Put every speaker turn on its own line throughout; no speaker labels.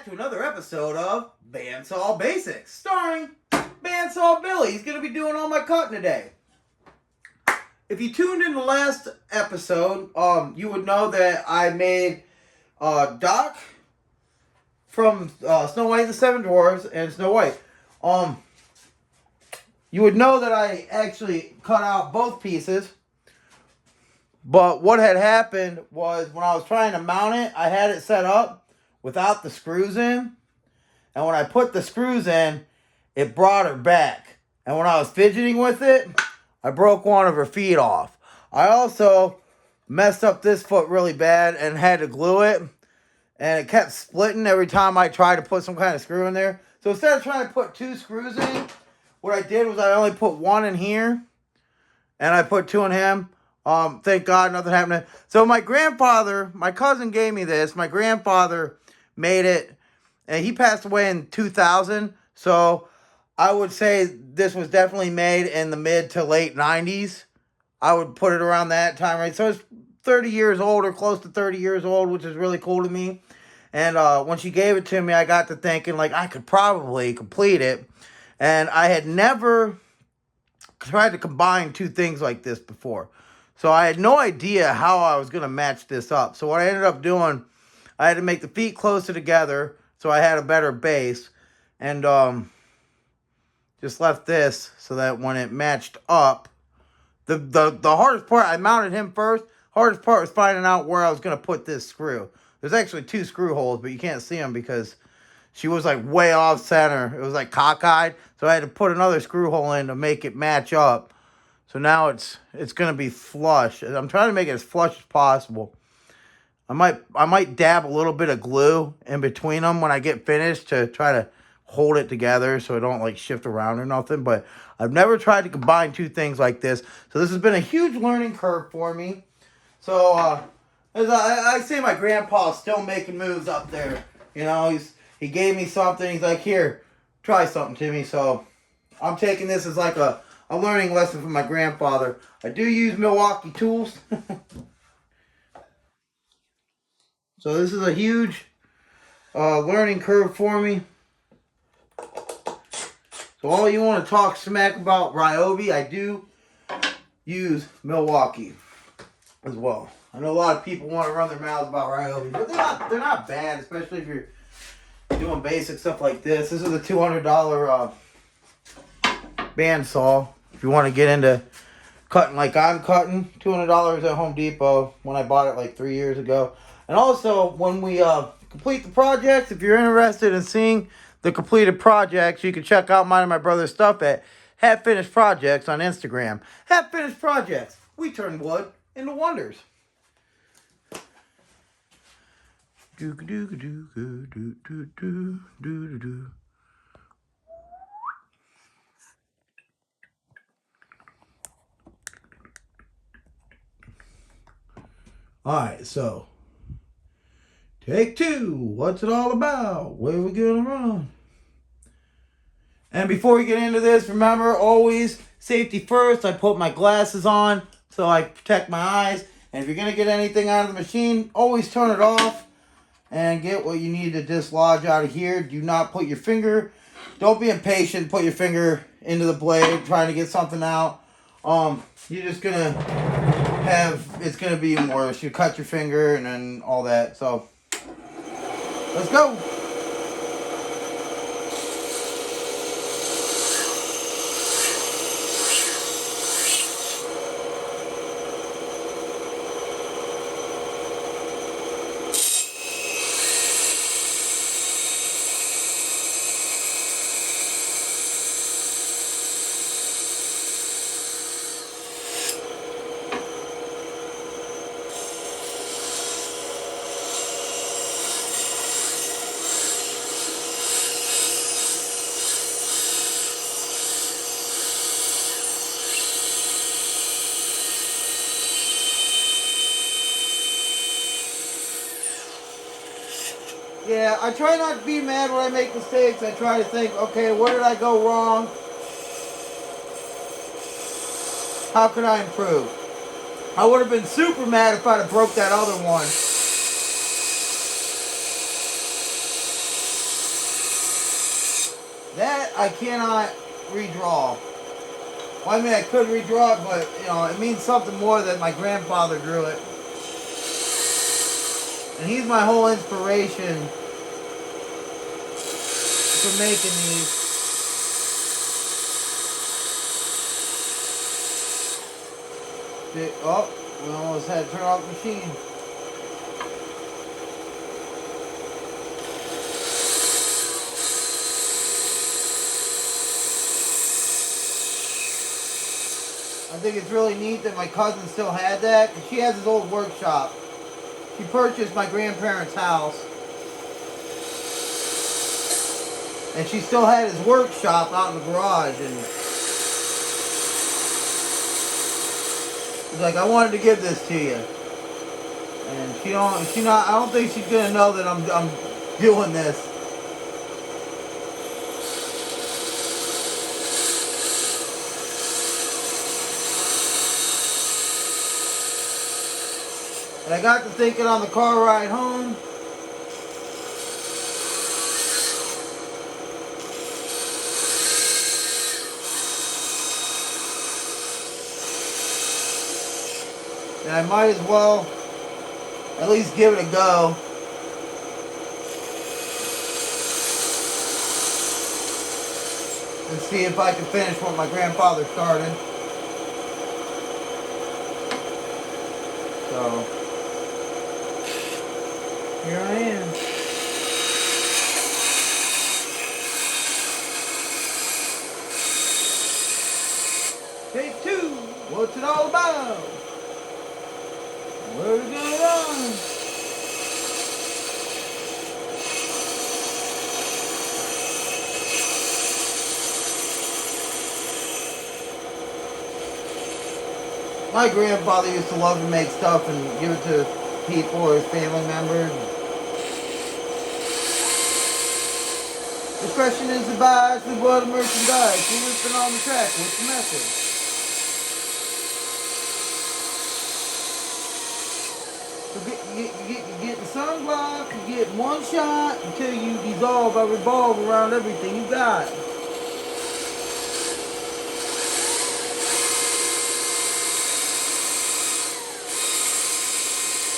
back to another episode of Bandsaw Basics, starring Bandsaw Billy. He's going to be doing all my cutting today. If you tuned in the last episode, you would know that I made Doc from Snow White and the Seven Dwarfs and Snow White. You would know that I actually cut out both pieces. But what had happened was when I was trying to mount it, I had it set up without the screws in. And when I put the screws in, it brought her back. And when I was fidgeting with it, I broke one of her feet off. I also messed up this foot really bad and had to glue it. And it kept splitting every time I tried to put some kind of screw in there. So instead of trying to put two screws in, what I did was I only put one in here. And I put two in him. Thank God nothing happened. So my grandfather, my cousin gave me this. My grandfather made it, and he passed away in 2000. So I would say this was definitely made in the mid to late 90s. I would put it around that time, right? So it's 30 years old or close to 30 years old, which is really cool to me. And when she gave it to me, I got to thinking, like, I could probably complete it. And I had never tried to combine two things like this before. So I had no idea how I was going to match this up. So what I ended up doing, I had to make the feet closer together so I had a better base. And just left this so that when it matched up, the hardest part, I mounted him first. Hardest part was finding out where I was going to put this screw. There's actually two screw holes, but you can't see them because she was like way off center. It was like cockeyed. So I had to put another screw hole in to make it match up. So now it's going to be flush. I'm trying to make it as flush as possible. I might dab a little bit of glue in between them when I get finished to try to hold it together so it don't like shift around or nothing. But I've never tried to combine two things like this. So this has been a huge learning curve for me. So as I say, my grandpa's still making moves up there. You know, he gave me something. He's like, here, try something to me. So I'm taking this as like a learning lesson from my grandfather. I do use Milwaukee tools. So this is a huge learning curve for me. So all you want to talk smack about Ryobi, I do use Milwaukee as well. I know a lot of people want to run their mouths about Ryobi, but they're not bad, especially if you're doing basic stuff like this. This is a $200 bandsaw. If you want to get into cutting like I'm cutting, $200 at Home Depot when I bought it like 3 years ago. And also, when we complete the projects, if you're interested in seeing the completed projects, you can check out mine and my brother's stuff at Half Finished Projects on Instagram. Half Finished Projects. We turn wood into wonders. Alright, so take two. What's it all about? Where are we gonna run? And before we get into this, remember, always safety first. I put my glasses on so I protect my eyes. And if you're gonna get anything out of the machine, always turn it off and get what you need to dislodge out of here. Do not put your finger, don't be impatient, put your finger into the blade trying to get something out. You're just gonna it's gonna be worse. You cut your finger and then all that. So let's go. Yeah, I try not to be mad when I make mistakes. I try to think, okay, where did I go wrong? How could I improve? I would have been super mad if I'd have broke that other one. I cannot redraw. Well, I mean, I could redraw it, but, you know, it means something more that my grandfather drew it. And he's my whole inspiration for making these. Oh, we almost had to turn off the machine. I think it's really neat that my cousin still had that. She has his old workshop. She purchased my grandparents' house. And she still had his workshop out in the garage. And she's like, I wanted to give this to you. And I don't think she's gonna know that I'm doing this. And I got to thinking on the car ride home. And I might as well at least give it a go. And see if I can finish what my grandfather started. So, here I am. Take 2. What's it all about? Where are we going? My grandfather used to love to make stuff and give it to people or his family members. The question is to buy the blood of merchandise. We're ripping on the track. What's the message? So you get the sunblock, you get one shot until you dissolve or revolve around everything you got.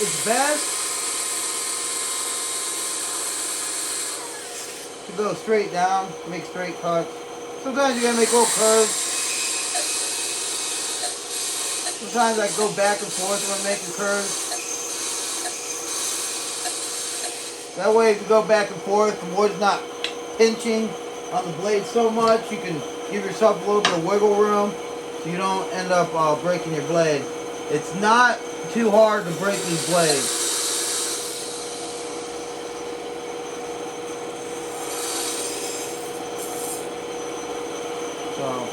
It's best to go straight down, make straight cuts. Sometimes you gotta make little curves. Sometimes I go back and forth when I'm making curves. That way if you go back and forth, the wood's not pinching on the blade so much. You can give yourself a little bit of wiggle room so you don't end up breaking your blade. It's not too hard to break these blades. So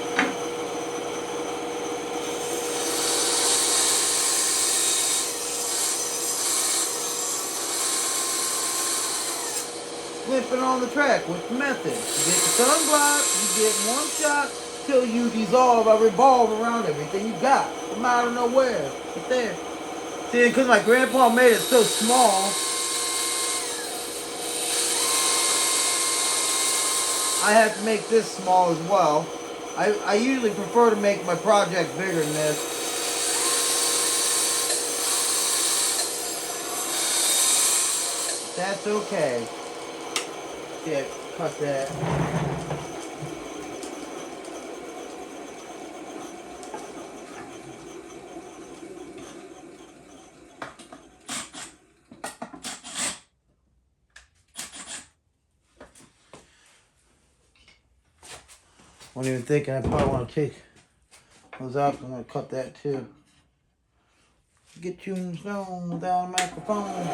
flipping on the track with the method. You get the sunblock, you get one shot till you dissolve or revolve around everything you got from out of nowhere. Right there. See, because my grandpa made it so small, I have to make this small as well. I usually prefer to make my projects bigger than this. That's okay. Yeah, cut that. Wasn't even thinking I probably want to take those out. I'm going to cut that too. Get tunes on without a microphone.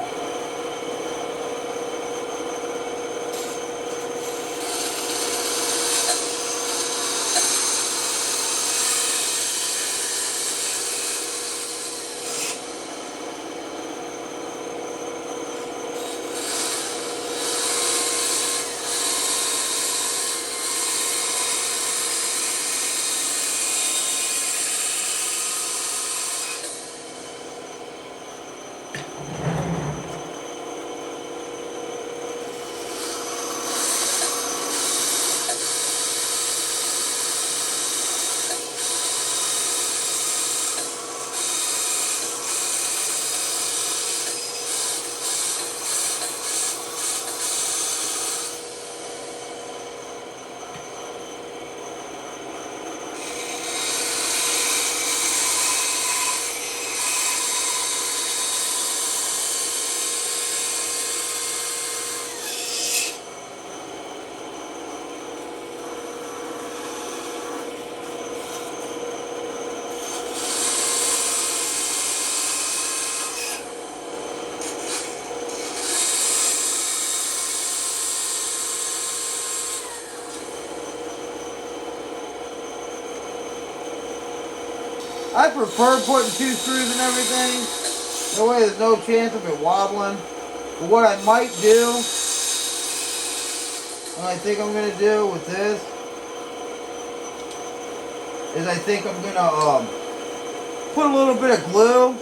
I prefer putting 2 screws and everything. That way there's no chance of it wobbling. But what I might do, what I think I'm going to do with this, is I think I'm going to put a little bit of glue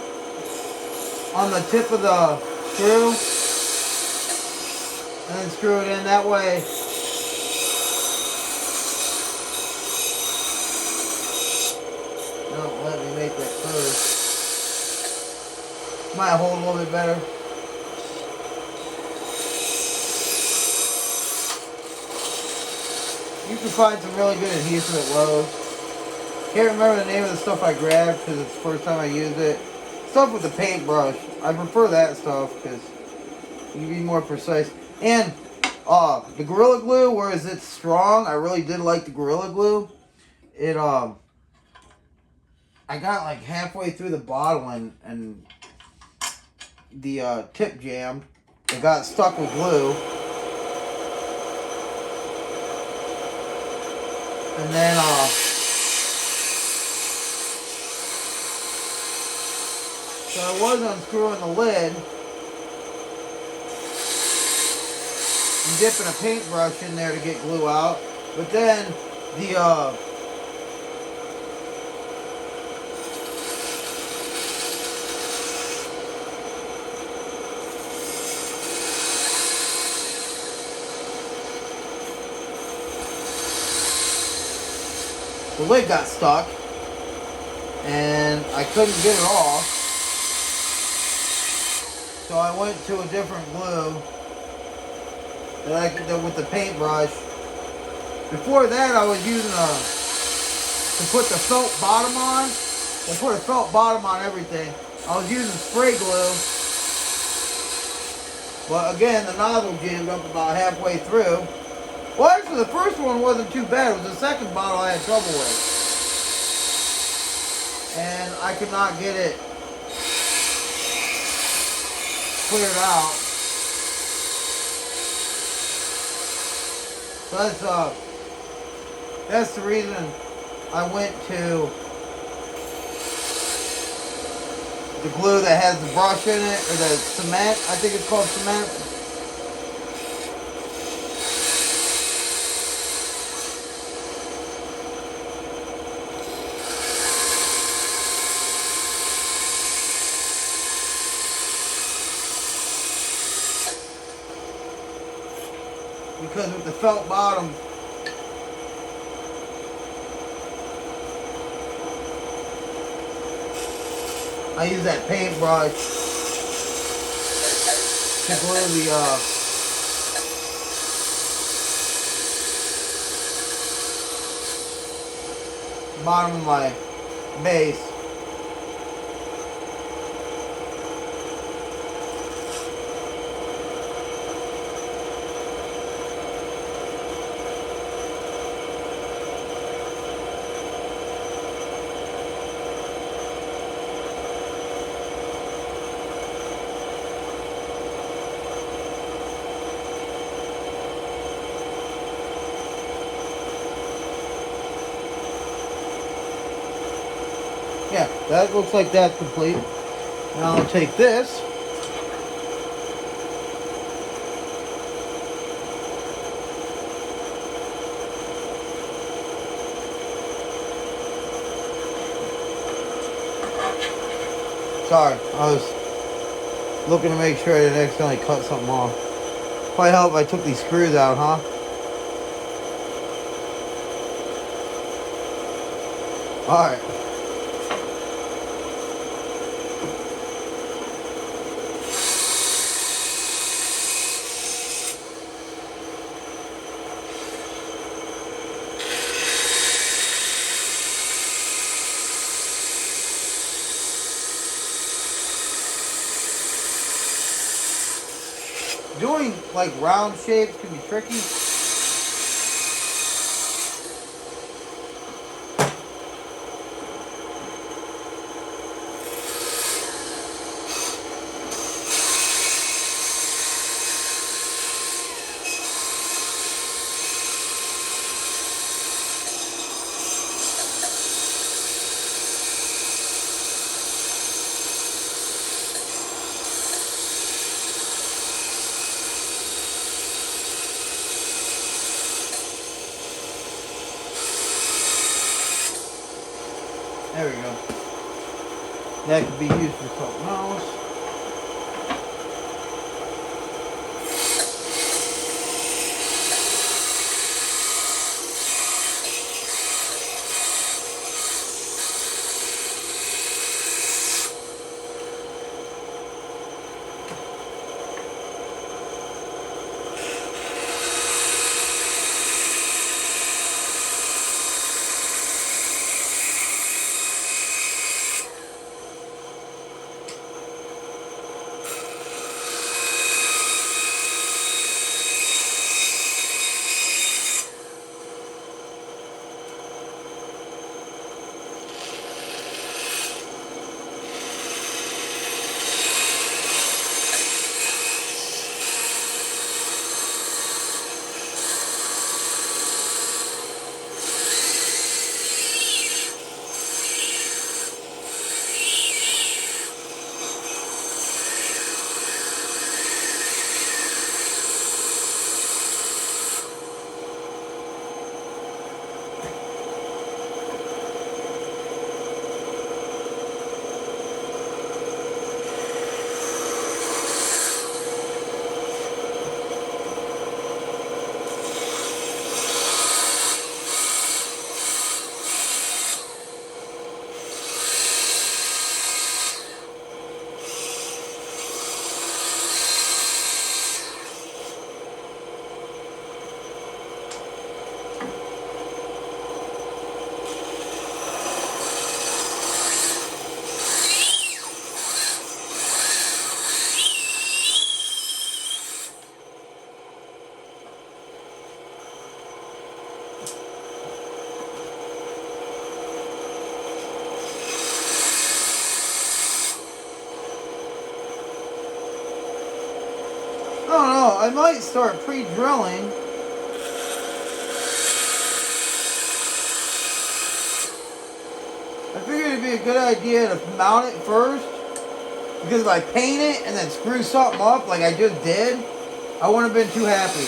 on the tip of the screw. And then screw it in that way. Don't let me make that curve. Might hold a little bit better. You can find some really good adhesive at Lowe's. Can't remember the name of the stuff I grabbed because it's the first time I used it. Stuff with the paintbrush. I prefer that stuff because you can be more precise. And the Gorilla Glue, whereas it's strong, I really did like the Gorilla Glue. It I got like halfway through the bottle and the tip jammed. It got stuck with glue. And then so I was unscrewing the lid and dipping a paintbrush in there to get glue out. But then the lid got stuck and I couldn't get it off. So I went to a different glue that I could do with the paintbrush. Before that I was using to put the felt bottom on. I put a felt bottom on everything. I was using spray glue. But again, the nozzle jammed up about halfway through. Well, actually, the first one wasn't too bad. It was the second bottle I had trouble with. And I could not get it cleared out. So that's the reason I went to the glue that has the brush in it, or the cement. I think it's called cement. Because with the felt bottom, I use that paintbrush to glue the bottom of my base. Yeah, that looks like that's complete. Now I'll take this. Sorry, I was looking to make sure I didn't accidentally cut something off. Probably help if I took these screws out, huh? Alright. Doing like round shapes can be tricky. There we go. That could be used for something else. I don't know. I might start pre-drilling. I figured it'd be a good idea to mount it first. Because if I paint it and then screw something up like I just did, I wouldn't have been too happy.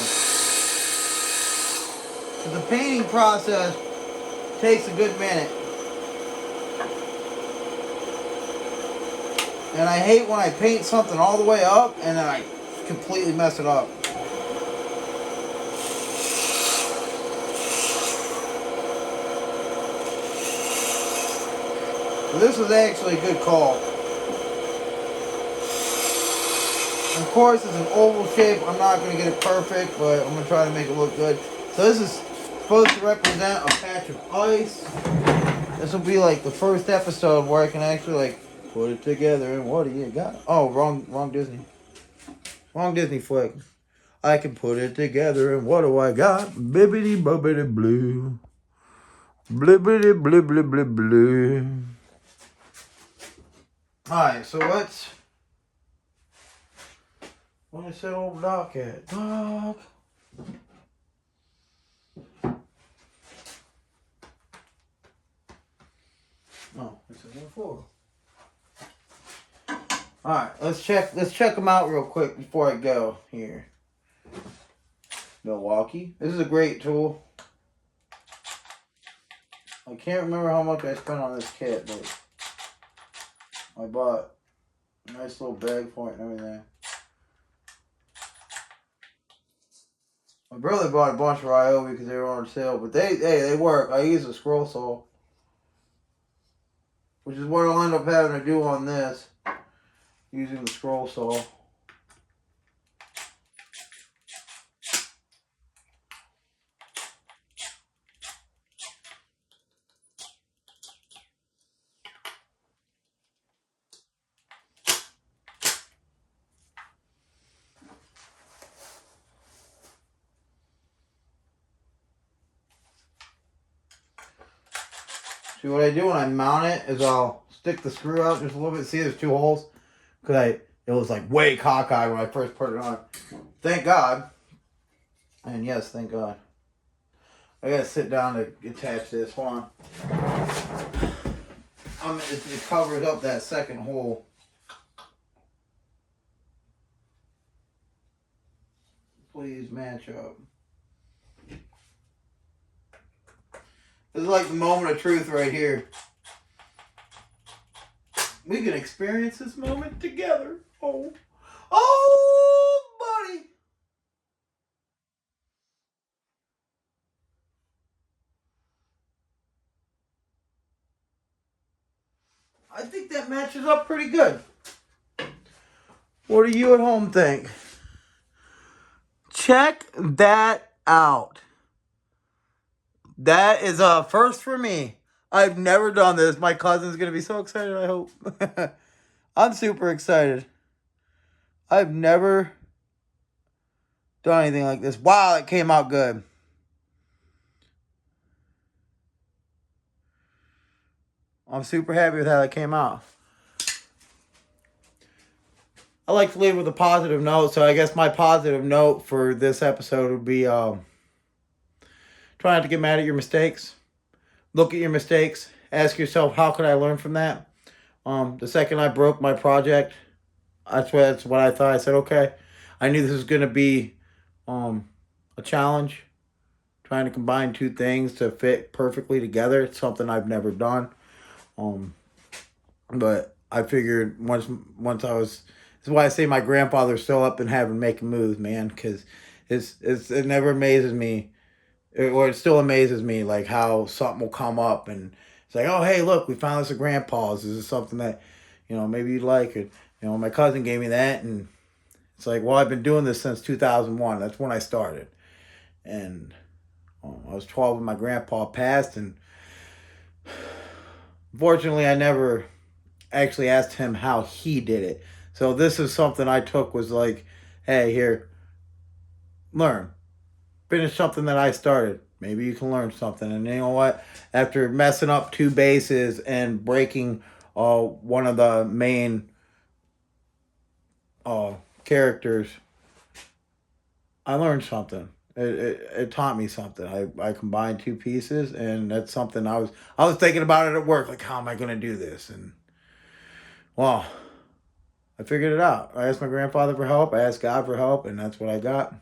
The painting process takes a good minute. And I hate when I paint something all the way up and then I completely mess it up. So this was actually a good call. Of course, it's an oval shape. I'm not going to get it perfect, but I'm going to try to make it look good. So this is supposed to represent a patch of ice. This will be like the first episode where I can actually like put it together. And what do you got? Oh, wrong Disney. Wrong Disney flick. I can put it together, and what do I got? Bibbidi bobbidi blue. Blibbidi blibbidi blib blue. Alright, so let's... Where's that old Doc at? Doc! Oh, it's in the floor. Alright, let's check them out real quick before I go here. Milwaukee. This is a great tool. I can't remember how much I spent on this kit, but I bought a nice little bag for it and everything. My brother bought a bunch of Ryobi because they were on sale, but they work. I use a scroll saw, which is what I'll end up having to do on this, using the scroll saw. See, what I do when I mount it is I'll stick the screw out just a little bit. See, there's two holes. Because it was like way cockeyed when I first put it on. Thank God. And yes, thank God. I gotta sit down to attach this. Hold on. It covers up that second hole. Please match up. This is like the moment of truth right here. We can experience this moment together. Oh. Oh, buddy. I think that matches up pretty good. What do you at home think? Check that out. That is a first for me. I've never done this. My cousin's going to be so excited, I hope. I'm super excited. I've never done anything like this. Wow, it came out good. I'm super happy with how it came out. I like to leave with a positive note, so I guess my positive note for this episode would be try not to get mad at your mistakes. Look at your mistakes. Ask yourself, how could I learn from that? The second I broke my project, that's what I thought. I said, okay, I knew this was going to be a challenge. Trying to combine two things to fit perfectly together. It's something I've never done. But I figured once I was... This is why I say my grandfather's still up and making moves, man, because it never amazes me, or it still amazes me, like how something will come up and it's like, oh, hey, look, we found this at Grandpa's. This is something that, maybe you'd like it. My cousin gave me that, and it's like, well, I've been doing this since 2001. That's when I started. And I was 12 when my grandpa passed, and unfortunately, I never actually asked him how he did it. So this is something I took, was like, hey, here, learn. Finish something that I started. Maybe you can learn something. And you know what? After messing up two bases and breaking one of the main characters, I learned something. It taught me something. I combined two pieces, and that's something I was thinking about it at work. Like, how am I going to do this? And, well, I figured it out. I asked my grandfather for help. I asked God for help, and that's what I got.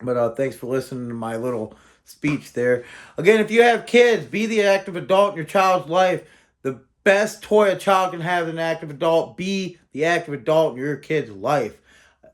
But thanks for listening to my little speech there. Again, if you have kids, be the active adult in your child's life. The best toy a child can have as an active adult, be the active adult in your kid's life.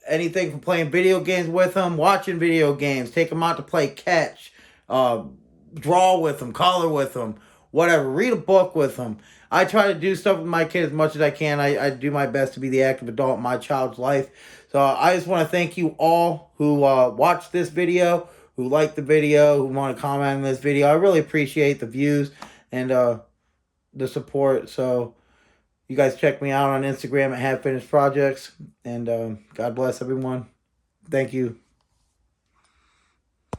Anything from playing video games with them, watching video games, take them out to play catch, draw with them, color with them, whatever. Read a book with them. I try to do stuff with my kids as much as I can. I do my best to be the active adult in my child's life. So I just want to thank you all who watched this video, who liked the video, who want to comment on this video. I really appreciate the views and the support. So you guys check me out on Instagram at Half Finished Projects. And God bless everyone. Thank you.